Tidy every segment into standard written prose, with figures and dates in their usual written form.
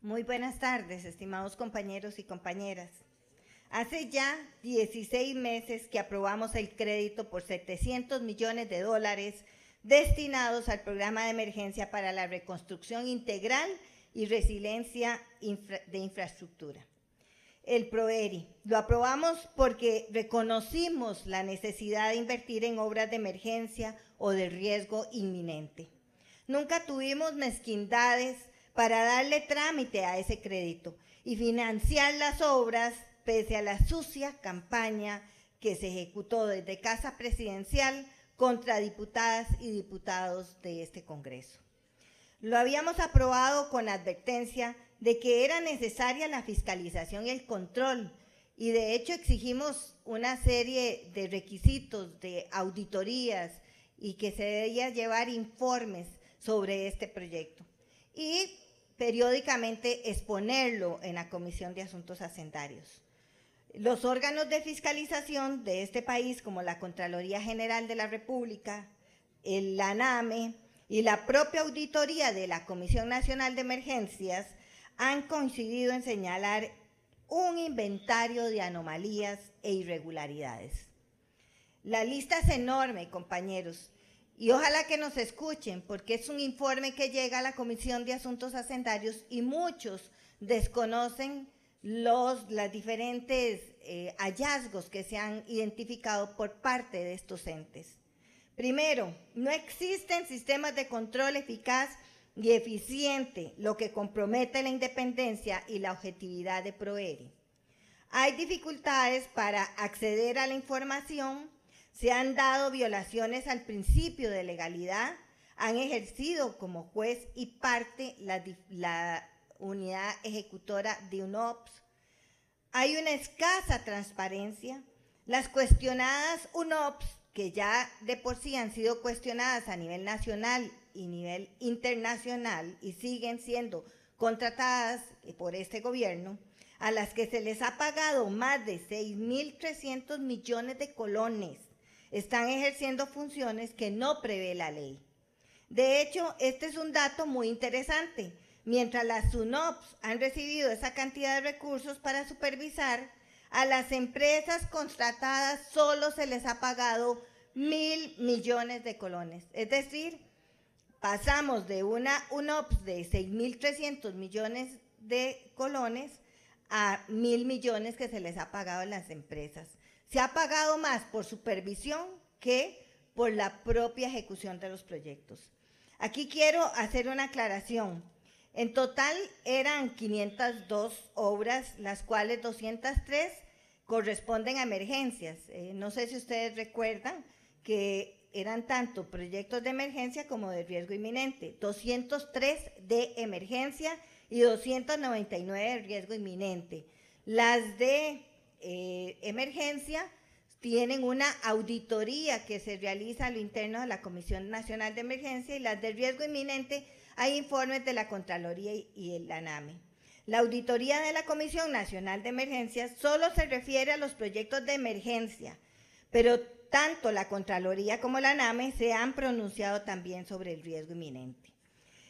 Muy buenas tardes, estimados compañeros y compañeras. Hace ya 16 meses que aprobamos el crédito por 700 millones de dólares destinados al programa de emergencia para la reconstrucción integral y resiliencia de infraestructura. El PROERI. Lo aprobamos porque reconocimos la necesidad de invertir en obras de emergencia o de riesgo inminente. Nunca tuvimos mezquindades para darle trámite a ese crédito y financiar las obras pese a la sucia campaña que se ejecutó desde Casa Presidencial contra diputadas y diputados de este Congreso. Lo habíamos aprobado con advertencia de que era necesaria la fiscalización y el control, y de hecho exigimos una serie de requisitos de auditorías y que se debía llevar informes sobre este proyecto y periódicamente exponerlo en la Comisión de Asuntos Hacendarios. Los órganos de fiscalización de este país, como la Contraloría General de la República, la ANAME y la propia auditoría de la Comisión Nacional de Emergencias, han coincidido en señalar un inventario de anomalías e irregularidades. La lista es enorme, compañeros, y ojalá que nos escuchen, porque es un informe que llega a la Comisión de Asuntos Hacendarios y muchos desconocen los diferentes hallazgos que se han identificado por parte de estos entes. Primero, no existen sistemas de control eficaz y eficiente, lo que compromete la independencia y la objetividad de PROERI. Hay dificultades para acceder a la información, se han dado violaciones al principio de legalidad, han ejercido como juez y parte la unidad ejecutora de UNOPS. Hay una escasa transparencia. Las cuestionadas UNOPS, que ya de por sí han sido cuestionadas a nivel nacional y nivel internacional y siguen siendo contratadas por este gobierno, a las que se les ha pagado más de 6.300 millones de colones, están ejerciendo funciones que no prevé la ley. De hecho, este es un dato muy interesante. Mientras las UNOPS han recibido esa cantidad de recursos para supervisar, a las empresas contratadas solo se les ha pagado 1.000 millones de colones. Es decir, pasamos de una UNOPS de 6.300 millones de colones a 1.000 millones que se les ha pagado a las empresas. Se ha pagado más por supervisión que por la propia ejecución de los proyectos. Aquí quiero hacer una aclaración. En total eran 502 obras, las cuales 203 corresponden a emergencias. No sé si ustedes recuerdan que eran tanto proyectos de emergencia como de riesgo inminente. 203 de emergencia y 299 de riesgo inminente. Las de emergencia tienen una auditoría que se realiza a lo interno de la Comisión Nacional de Emergencia, y las de riesgo inminente hay informes de la Contraloría y el ANAME. La auditoría de la Comisión Nacional de Emergencias solo se refiere a los proyectos de emergencia, pero tanto la Contraloría como la ANAME se han pronunciado también sobre el riesgo inminente.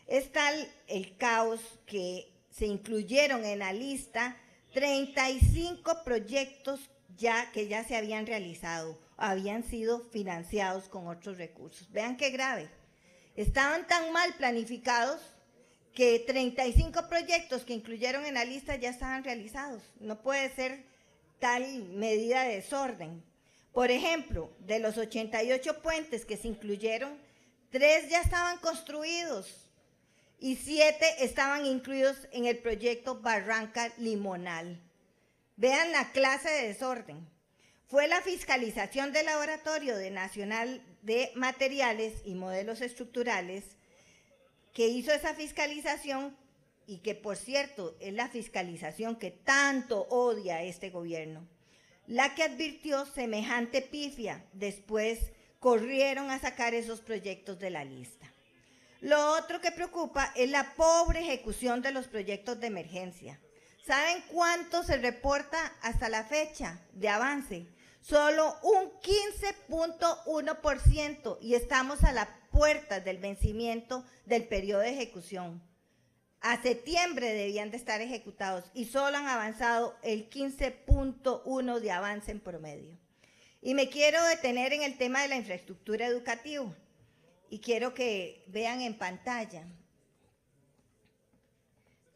Es tal el caos que se incluyeron en la lista 35 proyectos que ya se habían realizado, habían sido financiados con otros recursos. Vean qué grave. Estaban tan mal planificados que 35 proyectos que incluyeron en la lista ya estaban realizados. No puede ser tal medida de desorden. Por ejemplo, de los 88 puentes que se incluyeron, 3 ya estaban construidos y 7 estaban incluidos en el proyecto Barranca Limonal. Vean la clase de desorden. Fue la fiscalización del Laboratorio Nacional de Materiales y Modelos Estructurales que hizo esa fiscalización, y que, por cierto, es la fiscalización que tanto odia este gobierno, la que advirtió semejante pifia. Después corrieron a sacar esos proyectos de la lista. Lo otro que preocupa es la pobre ejecución de los proyectos de emergencia. ¿Saben cuánto se reporta hasta la fecha de avance? Solo un 15.1%, y estamos a la puerta del vencimiento del periodo de ejecución. A septiembre debían de estar ejecutados y solo han avanzado el 15.1 de avance en promedio. Y me quiero detener en el tema de la infraestructura educativa y quiero que vean en pantalla.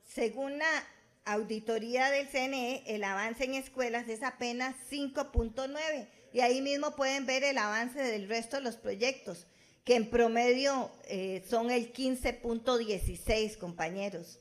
Según la auditoría del CNE, el avance en escuelas es apenas 5.9 y ahí mismo pueden ver el avance del resto de los proyectos, que en promedio son el 15.16, compañeros.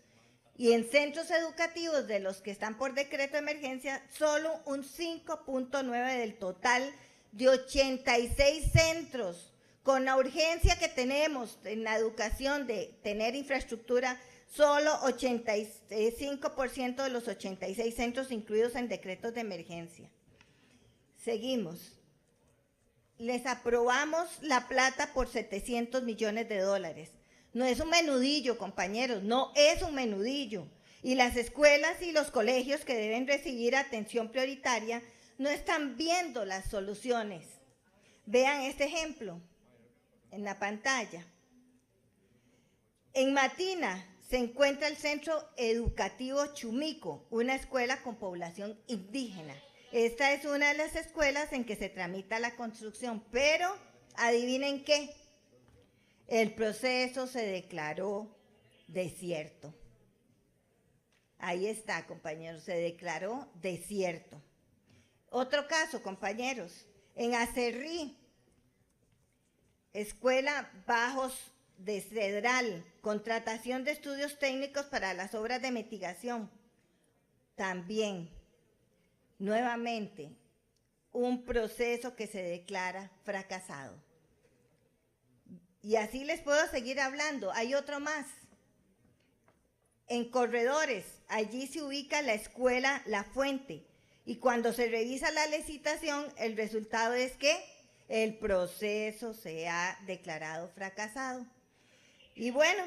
Y en centros educativos de los que están por decreto de emergencia, solo un 5.9 del total de 86 centros. Con la urgencia que tenemos en la educación de tener infraestructura, solo 85% de los 86 centros incluidos en decretos de emergencia. Seguimos. Les aprobamos la plata por 700 millones de dólares. No es un menudillo, compañeros, no es un menudillo. Y las escuelas y los colegios que deben recibir atención prioritaria no están viendo las soluciones. Vean este ejemplo en la pantalla. En Matina se encuentra el Centro Educativo Chumico, una escuela con población indígena. Esta es una de las escuelas en que se tramita la construcción, pero adivinen qué, el proceso se declaró desierto. Ahí está, compañeros, se declaró desierto. Otro caso, compañeros, en Acerrí, Escuela Bajos de Cedral, contratación de estudios técnicos para las obras de mitigación. También, nuevamente, un proceso que se declara fracasado. Y así les puedo seguir hablando. Hay otro más. En Corredores, allí se ubica la escuela La Fuente. Y cuando se revisa la licitación, el resultado es que el proceso se ha declarado fracasado. Y bueno,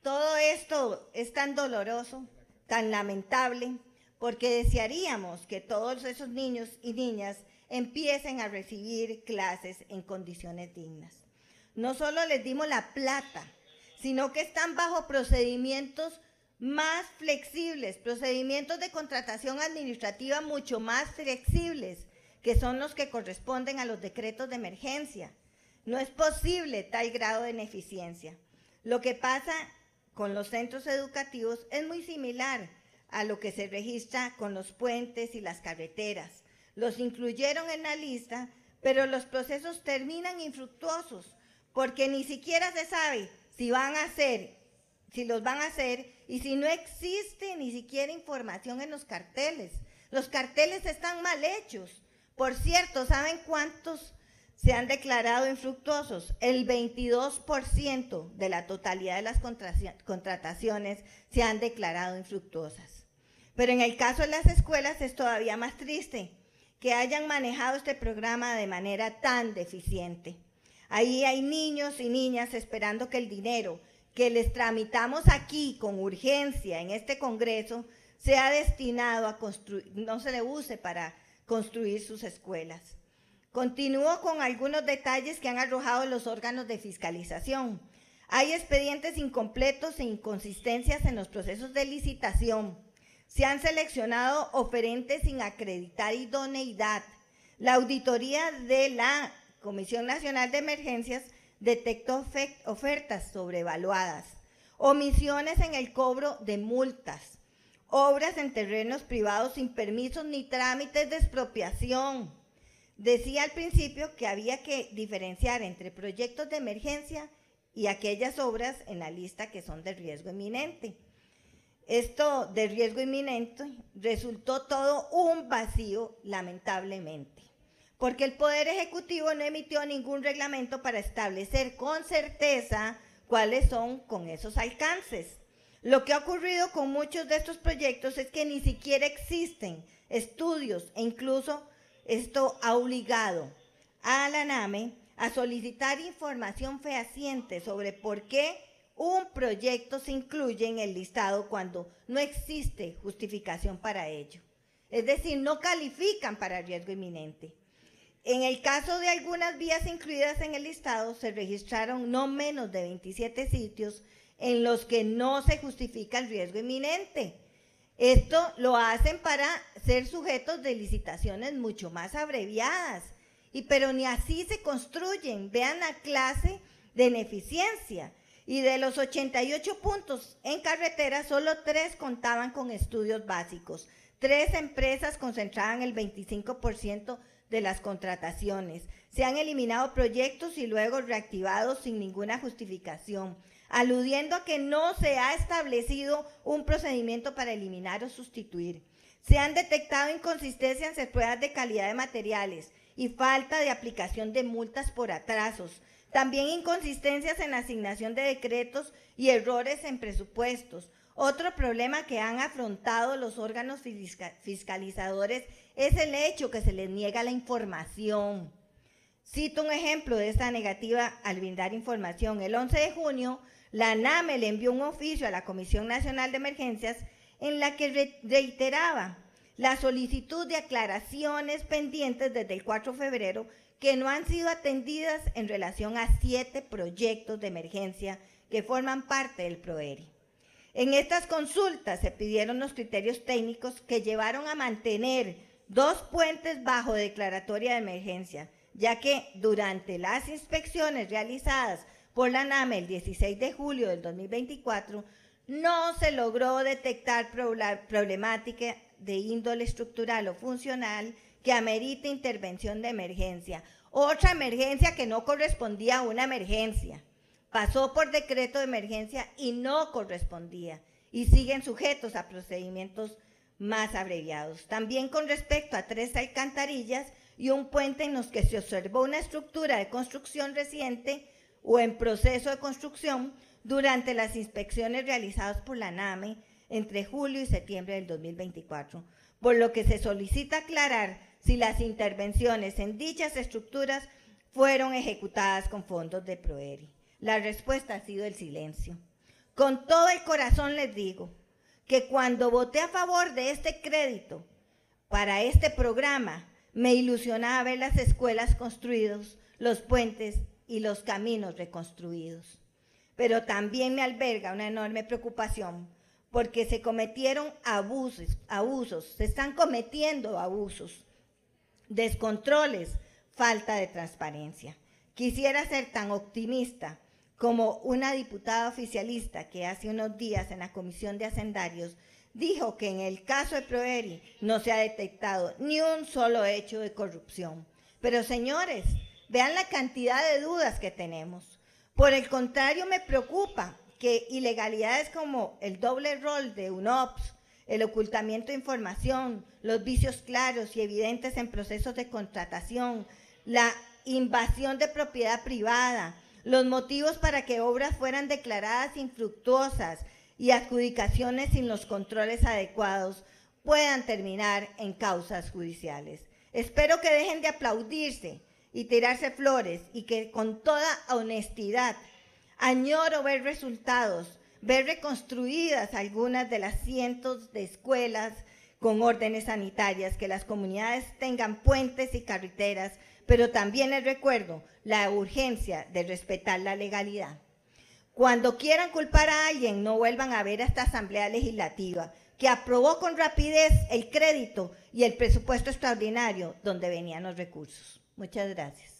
todo esto es tan doloroso, tan lamentable, porque desearíamos que todos esos niños y niñas empiecen a recibir clases en condiciones dignas. No solo les dimos la plata, sino que están bajo procedimientos más flexibles, procedimientos de contratación administrativa mucho más flexibles, que son los que corresponden a los decretos de emergencia. No es posible tal grado de ineficiencia. Lo que pasa con los centros educativos es muy similar a lo que se registra con los puentes y las carreteras. Los incluyeron en la lista, pero los procesos terminan infructuosos, porque ni siquiera se sabe si van a hacer, si los van a hacer, y si no existe ni siquiera información en los carteles. Los carteles están mal hechos. Por cierto, ¿saben cuántos se han declarado infructuosos? El 22% de la totalidad de las contrataciones se han declarado infructuosas. Pero en el caso de las escuelas es todavía más triste que hayan manejado este programa de manera tan deficiente. Ahí hay niños y niñas esperando que el dinero que les tramitamos aquí con urgencia en este Congreso sea destinado a construir, no se le use para construir sus escuelas. Continúo con algunos detalles que han arrojado los órganos de fiscalización. Hay expedientes incompletos e inconsistencias en los procesos de licitación. Se han seleccionado oferentes sin acreditar idoneidad. La auditoría de la Comisión Nacional de Emergencias detectó ofertas sobrevaluadas, omisiones en el cobro de multas, obras en terrenos privados sin permisos ni trámites de expropiación. Decía al principio que había que diferenciar entre proyectos de emergencia y aquellas obras en la lista que son de riesgo inminente. Esto de riesgo inminente resultó todo un vacío, lamentablemente, porque el Poder Ejecutivo no emitió ningún reglamento para establecer con certeza cuáles son con esos alcances. Lo que ha ocurrido con muchos de estos proyectos es que ni siquiera existen estudios e incluso esto ha obligado a la NAME a solicitar información fehaciente sobre por qué un proyecto se incluye en el listado cuando no existe justificación para ello. Es decir, no califican para riesgo inminente. En el caso de algunas vías incluidas en el listado, se registraron no menos de 27 sitios en los que no se justifica el riesgo inminente. Esto lo hacen para ser sujetos de licitaciones mucho más abreviadas, pero ni así se construyen. Vean la clase de ineficiencia. Y de los 88 puntos en carretera, solo 3 contaban con estudios básicos. 3 empresas concentraban el 25% de las contrataciones. Se han eliminado proyectos y luego reactivados sin ninguna justificación, aludiendo a que no se ha establecido un procedimiento para eliminar o sustituir. Se han detectado inconsistencias en pruebas de calidad de materiales y falta de aplicación de multas por atrasos. También inconsistencias en la asignación de decretos y errores en presupuestos. Otro problema que han afrontado los órganos fiscalizadores es el hecho que se les niega la información. Cito un ejemplo de esta negativa al brindar información. El 11 de junio, la NAME le envió un oficio a la Comisión Nacional de Emergencias en la que reiteraba la solicitud de aclaraciones pendientes desde el 4 de febrero que no han sido atendidas en relación a 7 proyectos de emergencia que forman parte del PROERI. En estas consultas se pidieron los criterios técnicos que llevaron a mantener 2 puentes bajo declaratoria de emergencia, ya que durante las inspecciones realizadas por la NAME el 16 de julio del 2024 no se logró detectar problemática de índole estructural o funcional que amerite intervención de emergencia. Otra emergencia que no correspondía a una emergencia. Pasó por decreto de emergencia y no correspondía, y siguen sujetos a procedimientos más abreviados. También con respecto a 3 alcantarillas y un puente en los que se observó una estructura de construcción reciente o en proceso de construcción durante las inspecciones realizadas por la NAME entre julio y septiembre del 2024, por lo que se solicita aclarar si las intervenciones en dichas estructuras fueron ejecutadas con fondos de PROERI. La respuesta ha sido el silencio. Con todo el corazón les digo que cuando voté a favor de este crédito para este programa, me ilusionaba ver las escuelas construidas, los puentes y los caminos reconstruidos. Pero también me alberga una enorme preocupación porque se cometieron abusos, se están cometiendo abusos, descontroles, falta de transparencia. Quisiera ser tan optimista como una diputada oficialista que hace unos días en la Comisión de Hacendarios dijo que en el caso de PROERI no se ha detectado ni un solo hecho de corrupción. Pero señores, vean la cantidad de dudas que tenemos. Por el contrario, me preocupa que ilegalidades como el doble rol de UNOPS, el ocultamiento de información, los vicios claros y evidentes en procesos de contratación, la invasión de propiedad privada, los motivos para que obras fueran declaradas infructuosas y adjudicaciones sin los controles adecuados puedan terminar en causas judiciales. Espero que dejen de aplaudirse y tirarse flores y que con toda honestidad añoro ver resultados, ver reconstruidas algunas de las cientos de escuelas con órdenes sanitarias, que las comunidades tengan puentes y carreteras, pero también les recuerdo la urgencia de respetar la legalidad. Cuando quieran culpar a alguien, no vuelvan a ver a esta Asamblea Legislativa, que aprobó con rapidez el crédito y el presupuesto extraordinario donde venían los recursos. Muchas gracias.